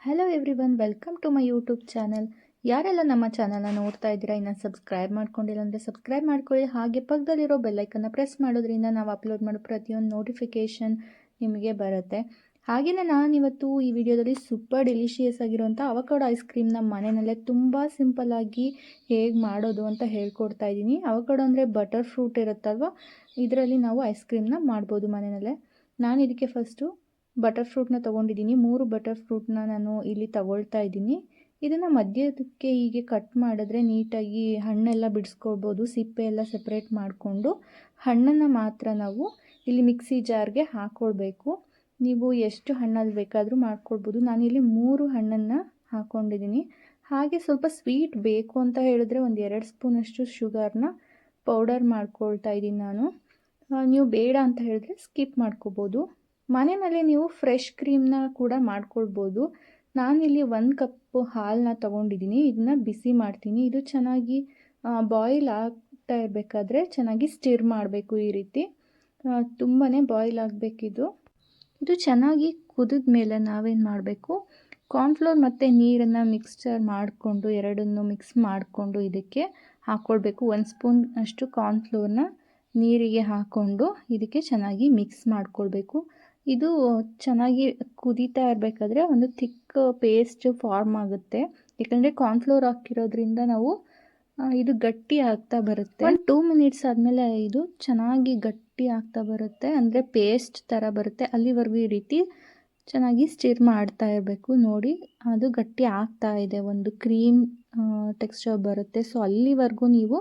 Hello everyone, welcome to my YouTube channel. ಯಾರೆಲ್ಲ ನಮ್ಮ ಚಾನಲ್ನ ನೋಡ್ತಾ ಇದ್ದೀರಾ, ಇನ್ನು ಸಬ್ಸ್ಕ್ರೈಬ್ ಮಾಡ್ಕೊಂಡಿಲ್ಲ ಅಂದರೆ ಸಬ್ಸ್ಕ್ರೈಬ್ ಮಾಡ್ಕೊಳ್ಳಿ. ಹಾಗೆ ಪಕ್ಕದಲ್ಲಿರೋ ಬೆಲ್ಲೈಕನ್ನು ಪ್ರೆಸ್ ಮಾಡೋದ್ರಿಂದ ನಾವು ಅಪ್ಲೋಡ್ ಮಾಡೋ ಪ್ರತಿಯೊಂದು ನೋಟಿಫಿಕೇಷನ್ ನಿಮಗೆ ಬರುತ್ತೆ. ಹಾಗೆಯೇ ನಾನಿವತ್ತು ಈ ವಿಡಿಯೋದಲ್ಲಿ ಸೂಪರ್ ಡೆಲಿಷಿಯಸ್ ಆಗಿರುವಂಥ ಅವಕಾಡೋ ಐಸ್ ಕ್ರೀಮ್ನ ಮನೆಯಲ್ಲೇ ತುಂಬ ಸಿಂಪಲ್ಲಾಗಿ ಹೇಗೆ ಮಾಡೋದು ಅಂತ ಹೇಳ್ಕೊಡ್ತಾ ಇದ್ದೀನಿ. ಅವಕಾಡೋ ಅಂದರೆ ಬಟರ್ ಫ್ರೂಟ್ ಇರುತ್ತಲ್ವ, ಇದರಲ್ಲಿ ನಾವು ಐಸ್ ಕ್ರೀಮ್ನ ಮಾಡ್ಬೋದು ಮನೆಯಲ್ಲೇ. ನಾನು ಇದಕ್ಕೆ ಫಸ್ಟು ಬಟರ್ ಫ್ರೂಟ್ನ ತೊಗೊಂಡಿದ್ದೀನಿ. 3 ಬಟರ್ ಫ್ರೂಟ್ನ ನಾನು ಇಲ್ಲಿ ತಗೊಳ್ತಾ ಇದ್ದೀನಿ. ಇದನ್ನು ಮಧ್ಯದಕ್ಕೆ ಹೀಗೆ ಕಟ್ ಮಾಡಿದ್ರೆ ನೀಟಾಗಿ ಹಣ್ಣೆಲ್ಲ ಬಿಡಿಸ್ಕೊಳ್ಬೋದು. ಸಿಪ್ಪೆ ಎಲ್ಲ ಸೆಪ್ರೇಟ್ ಮಾಡಿಕೊಂಡು ಹಣ್ಣನ್ನು ಮಾತ್ರ ನಾವು ಇಲ್ಲಿ ಮಿಕ್ಸಿ ಜಾರ್ಗೆ ಹಾಕ್ಕೊಳ್ಬೇಕು. ನೀವು ಎಷ್ಟು ಹಣ್ಣಲ್ಲಿ ಬೇಕಾದರೂ ಮಾಡ್ಕೊಳ್ಬೋದು. ನಾನಿಲ್ಲಿ 3 ಹಣ್ಣನ್ನು ಹಾಕ್ಕೊಂಡಿದ್ದೀನಿ. ಹಾಗೆ ಸ್ವಲ್ಪ ಸ್ವೀಟ್ ಬೇಕು ಅಂತ ಹೇಳಿದ್ರೆ ಒಂದು 2 ಸ್ಪೂನಷ್ಟು ಶುಗರ್ನ ಪೌಡರ್ ಮಾಡ್ಕೊಳ್ತಾ ಇದ್ದೀನಿ ನಾನು. ನೀವು ಬೇಡ ಅಂತ ಹೇಳಿದ್ರೆ ಸ್ಕಿಪ್ ಮಾಡ್ಕೋಬೋದು. ಮನೆಯಲ್ಲೇ ನೀವು ಫ್ರೆಶ್ ಕ್ರೀಮ್ನ ಕೂಡ ಮಾಡ್ಕೊಳ್ಬೋದು. ನಾನಿಲ್ಲಿ 1 ಕಪ್ ಹಾಲನ್ನ ತೊಗೊಂಡಿದ್ದೀನಿ. ಇದನ್ನ ಬಿಸಿ ಮಾಡ್ತೀನಿ. ಇದು ಚೆನ್ನಾಗಿ ಬಾಯ್ಲ್ ಆಗ್ತಾ ಇರಬೇಕಾದ್ರೆ ಚೆನ್ನಾಗಿ ಸ್ಟಿರ್ ಮಾಡಬೇಕು. ಈ ರೀತಿ ತುಂಬಾ ಬಾಯ್ಲ್ ಆಗಬೇಕಿದು. ಇದು ಚೆನ್ನಾಗಿ ಕುದಿದ ಮೇಲೆ ನಾವೇನು ಮಾಡಬೇಕು, ಕಾರ್ನ್ಫ್ಲೋರ್ ಮತ್ತು ನೀರನ್ನು ಮಿಕ್ಸ್ಚರ್ ಮಾಡಿಕೊಂಡು ಎರಡನ್ನೂ ಮಿಕ್ಸ್ ಮಾಡಿಕೊಂಡು ಇದಕ್ಕೆ ಹಾಕ್ಕೊಳ್ಬೇಕು. 1 ಸ್ಪೂನ್ ಅಷ್ಟು ಕಾರ್ನ್ಫ್ಲೋರ್ನ ನೀರಿಗೆ ಹಾಕ್ಕೊಂಡು ಇದಕ್ಕೆ ಚೆನ್ನಾಗಿ ಮಿಕ್ಸ್ ಮಾಡ್ಕೊಳ್ಬೇಕು. ಇದು ಚೆನ್ನಾಗಿ ಕುದೀತಾ ಇರಬೇಕಾದ್ರೆ ಒಂದು ಥಿಕ್ ಪೇಸ್ಟ್ ಫಾರ್ಮ್ ಆಗುತ್ತೆ. ಯಾಕಂದರೆ ಕಾರ್ನ್ಫ್ಲೋರ್ ಹಾಕಿರೋದ್ರಿಂದ ನಾವು ಇದು ಗಟ್ಟಿ ಆಗ್ತಾ ಬರುತ್ತೆ. 2 ಮಿನಿಟ್ಸ್ ಆದಮೇಲೆ ಇದು ಚೆನ್ನಾಗಿ ಗಟ್ಟಿ ಆಗ್ತಾ ಬರುತ್ತೆ, ಅಂದರೆ ಪೇಸ್ಟ್ ಥರ ಬರುತ್ತೆ. ಅಲ್ಲಿವರೆಗೂ ಈ ರೀತಿ ಚೆನ್ನಾಗಿ ಸ್ಟಿರ್ ಮಾಡ್ತಾ ಇರಬೇಕು. ನೋಡಿ, ಅದು ಗಟ್ಟಿ ಆಗ್ತಾ ಇದೆ, ಒಂದು ಕ್ರೀಮ್ ಟೆಕ್ಸ್ಚರ್ ಬರುತ್ತೆ. ಸೊ ಅಲ್ಲಿವರೆಗೂ ನೀವು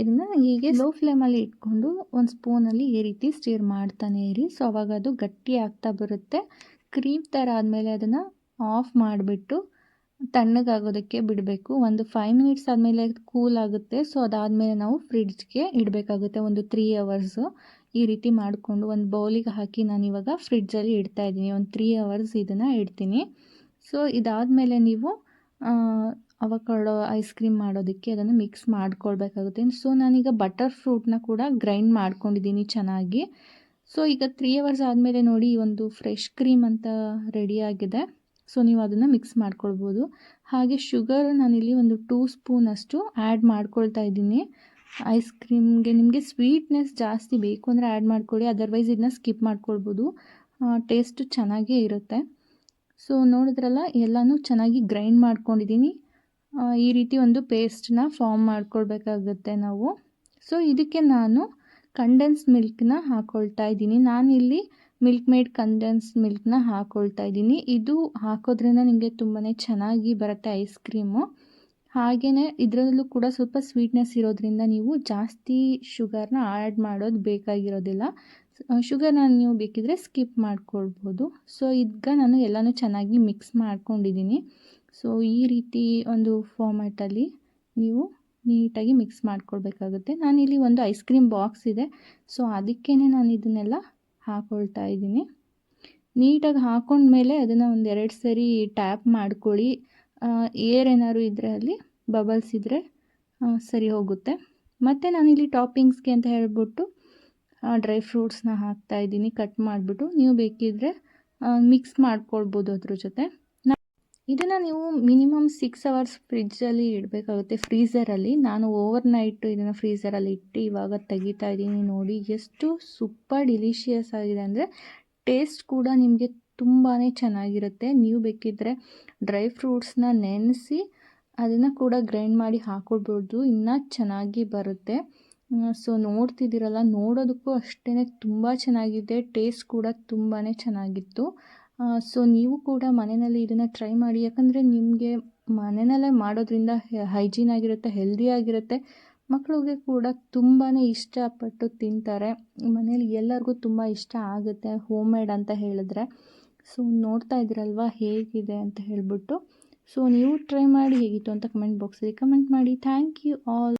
ಇದನ್ನು ಹೀಗೆ ಲೋ ಫ್ಲೇಮಲ್ಲಿ ಇಟ್ಕೊಂಡು 1 ಸ್ಪೂನಲ್ಲಿ ಈ ರೀತಿ ಸ್ಟಿರ್ ಮಾಡ್ತಾನೆ ಇರಿ. ಸೊ ಅವಾಗ ಅದು ಗಟ್ಟಿ ಆಗ್ತಾ ಬರುತ್ತೆ. ಕ್ರೀಮ್ ಥರ ಆದಮೇಲೆ ಅದನ್ನು ಆಫ್ ಮಾಡಿಬಿಟ್ಟು ತಣ್ಣಗಾಗೋದಕ್ಕೆ ಬಿಡಬೇಕು. ಒಂದು 5 ಮಿನಿಟ್ಸ್ ಆದಮೇಲೆ ಕೂಲ್ ಆಗುತ್ತೆ. ಸೊ ಅದಾದಮೇಲೆ ನಾವು ಫ್ರಿಡ್ಜ್ಗೆ ಇಡಬೇಕಾಗುತ್ತೆ ಒಂದು 3 ಅವರ್ಸು. ಈ ರೀತಿ ಮಾಡಿಕೊಂಡು ಒಂದು ಬೌಲಿಗೆ ಹಾಕಿ ನಾನಿವಾಗ ಫ್ರಿಡ್ಜಲ್ಲಿ ಇಡ್ತಾ ಇದ್ದೀನಿ. ಒಂದು 3 ಅವರ್ಸ್ ಇದನ್ನು ಇಡ್ತೀನಿ. ಸೊ ಇದಾದಮೇಲೆ ನೀವು ಅವಕಾಡೋ ಐಸ್ ಕ್ರೀಮ್ ಮಾಡೋದಕ್ಕೆ ಅದನ್ನು ಮಿಕ್ಸ್ ಮಾಡ್ಕೊಳ್ಬೇಕಾಗುತ್ತೆ. ಸೊ ನಾನೀಗ ಬಟರ್ ಫ್ರೂಟ್ನ ಕೂಡ ಗ್ರೈಂಡ್ ಮಾಡ್ಕೊಂಡಿದ್ದೀನಿ ಚೆನ್ನಾಗಿ. ಸೊ ಈಗ 3 ಅವರ್ಸ್ ಆದಮೇಲೆ ನೋಡಿ, ಒಂದು ಫ್ರೆಶ್ ಕ್ರೀಮ್ ಅಂತ ರೆಡಿಯಾಗಿದೆ. ಸೊ ನೀವು ಅದನ್ನು ಮಿಕ್ಸ್ ಮಾಡ್ಕೊಳ್ಬೋದು. ಹಾಗೆ ಶುಗರ್ ನಾನಿಲ್ಲಿ ಒಂದು 2 ಸ್ಪೂನಷ್ಟು ಆ್ಯಡ್ ಮಾಡ್ಕೊಳ್ತಾ ಇದ್ದೀನಿ. ಐಸ್ ಕ್ರೀಮ್ಗೆ ನಿಮಗೆ ಸ್ವೀಟ್ನೆಸ್ ಜಾಸ್ತಿ ಬೇಕು ಅಂದರೆ ಆ್ಯಡ್ ಮಾಡ್ಕೊಳ್ಳಿ, ಅದರ್ವೈಸ್ ಇದನ್ನ ಸ್ಕಿಪ್ ಮಾಡ್ಕೊಳ್ಬೋದು. ಟೇಸ್ಟು ಚೆನ್ನಾಗೇ ಇರುತ್ತೆ. ಸೊ ನೋಡಿದ್ರಲ್ಲ, ಎಲ್ಲನೂ ಚೆನ್ನಾಗಿ ಗ್ರೈಂಡ್ ಮಾಡ್ಕೊಂಡಿದ್ದೀನಿ. ಈ ರೀತಿ ಒಂದು ಪೇಸ್ಟನ್ನ ಫಾರ್ಮ್ ಮಾಡ್ಕೊಳ್ಬೇಕಾಗುತ್ತೆ ನಾವು. ಸೊ ಇದಕ್ಕೆ ನಾನು ಕಂಡೆನ್ಸ್ ಮಿಲ್ಕ್ನ ಹಾಕ್ಕೊಳ್ತಾ ಇದ್ದೀನಿ. ನಾನಿಲ್ಲಿ ಮಿಲ್ಕ್ ಮೇಡ್ ಕಂಡೆನ್ಸ್ ಮಿಲ್ಕ್ನ ಹಾಕ್ಕೊಳ್ತಾ ಇದ್ದೀನಿ. ಇದು ಹಾಕೋದ್ರಿಂದ ನಿಮಗೆ ತುಂಬಾ ಚೆನ್ನಾಗಿ ಬರುತ್ತೆ ಐಸ್ ಕ್ರೀಮು. ಹಾಗೆಯೇ ಇದರಲ್ಲೂ ಕೂಡ ಸ್ವಲ್ಪ ಸ್ವೀಟ್ನೆಸ್ ಇರೋದ್ರಿಂದ ನೀವು ಜಾಸ್ತಿ ಶುಗರ್ನ ಆ್ಯಡ್ ಮಾಡೋದು ಬೇಕಾಗಿರೋದಿಲ್ಲ. ಶುಗರ್ನ ನೀವು ಬೇಕಿದ್ರೆ ಸ್ಕಿಪ್ ಮಾಡ್ಕೊಳ್ಬೋದು. ಸೊ ಈಗ ನಾನು ಎಲ್ಲನೂ ಚೆನ್ನಾಗಿ ಮಿಕ್ಸ್ ಮಾಡ್ಕೊಂಡಿದ್ದೀನಿ. ಸೊ ಈ ರೀತಿ ಒಂದು ಫಾರ್ಮ್ಯಾಟಲ್ಲಿ ನೀವು ನೀಟಾಗಿ ಮಿಕ್ಸ್ ಮಾಡ್ಕೊಳ್ಬೇಕಾಗುತ್ತೆ. ನಾನಿಲ್ಲಿ ಒಂದು ಐಸ್ ಕ್ರೀಮ್ ಬಾಕ್ಸ್ ಇದೆ. ಸೊ ಅದಕ್ಕೇ ನಾನು ಇದನ್ನೆಲ್ಲ ಹಾಕ್ಕೊಳ್ತಾ ಇದ್ದೀನಿ. ನೀಟಾಗಿ ಹಾಕ್ಕೊಂಡ್ಮೇಲೆ ಅದನ್ನು ಒಂದು 2 ಸರಿ ಟ್ಯಾಪ್ ಮಾಡ್ಕೊಳ್ಳಿ. ಏರ್ ಏನಾದ್ರು ಇದ್ದರೆ ಅಲ್ಲಿ ಬಬಲ್ಸ್ ಇದ್ದರೆ ಸರಿ ಹೋಗುತ್ತೆ. ಮತ್ತು ನಾನಿಲ್ಲಿ ಟಾಪಿಂಗ್ಸ್ಗೆ ಅಂತ ಹೇಳ್ಬಿಟ್ಟು ಡ್ರೈ ಫ್ರೂಟ್ಸ್ನ ಹಾಕ್ತಾಯಿದ್ದೀನಿ ಕಟ್ ಮಾಡಿಬಿಟ್ಟು. ನೀವು ಬೇಕಿದ್ದರೆ ಮಿಕ್ಸ್ ಮಾಡ್ಕೊಳ್ಬೋದು ಅದ್ರ ಜೊತೆ. ಇದನ್ನು ನೀವು ಮಿನಿಮಮ್ 6 ಅವರ್ಸ್ ಫ್ರಿಡ್ಜಲ್ಲಿ ಇಡಬೇಕಾಗುತ್ತೆ, ಫ್ರೀಝರಲ್ಲಿ. ನಾನು ಓವರ್ನೈಟ್ ಇದನ್ನು ಫ್ರೀಝರಲ್ಲಿ ಇಟ್ಟು ಇವಾಗ ತೆಗಿತಾ ಇದ್ದೀನಿ. ನೋಡಿ ಎಷ್ಟು ಸೂಪರ್ ಡಿಲಿಷಿಯಸ್ ಆಗಿದೆ ಅಂದರೆ ಟೇಸ್ಟ್ ಕೂಡ ನಿಮಗೆ ತುಂಬಾ ಚೆನ್ನಾಗಿರುತ್ತೆ. ನೀವು ಬೇಕಿದ್ದರೆ ಡ್ರೈ ಫ್ರೂಟ್ಸ್ನ ನೆನೆಸಿ ಅದನ್ನು ಕೂಡ ಗ್ರೈಂಡ್ ಮಾಡಿ ಹಾಕ್ಕೊಳ್ಬೋದು, ಇನ್ನೂ ಚೆನ್ನಾಗಿ ಬರುತ್ತೆ. ಸೊ ನೋಡ್ತಿದ್ದೀರಲ್ಲ, ನೋಡೋದಕ್ಕೂ ಅಷ್ಟೇ ತುಂಬ ಚೆನ್ನಾಗಿದೆ, ಟೇಸ್ಟ್ ಕೂಡ ತುಂಬಾ ಚೆನ್ನಾಗಿತ್ತು. ಸೊ ನೀವು ಕೂಡ ಮನೆಯಲ್ಲಿ ಇದನ್ನು ಟ್ರೈ ಮಾಡಿ. ಯಾಕಂದರೆ ನಿಮಗೆ ಮನೆಯಲ್ಲೇ ಮಾಡೋದ್ರಿಂದ ಹೈಜೀನ್ ಆಗಿರುತ್ತೆ, ಹೆಲ್ದಿ ಆಗಿರುತ್ತೆ. ಮಕ್ಕಳಿಗೆ ಕೂಡ ತುಂಬಾ ಇಷ್ಟಪಟ್ಟು ತಿಂತಾರೆ. ಮನೇಲಿ ಎಲ್ಲರಿಗೂ ತುಂಬ ಇಷ್ಟ ಆಗುತ್ತೆ ಹೋಮ್ ಮೇಡ್ ಅಂತ ಹೇಳಿದ್ರೆ. ಸೊ ನೋಡ್ತಾ ಇದ್ದೀರಲ್ವ ಹೇಗಿದೆ ಅಂತ ಹೇಳ್ಬಿಟ್ಟು. ಸೊ ನೀವು ಟ್ರೈ ಮಾಡಿ, ಹೇಗಿತ್ತು ಅಂತ ಕಮೆಂಟ್ ಬಾಕ್ಸಲ್ಲಿ ಕಮೆಂಟ್ ಮಾಡಿ. Thank you all.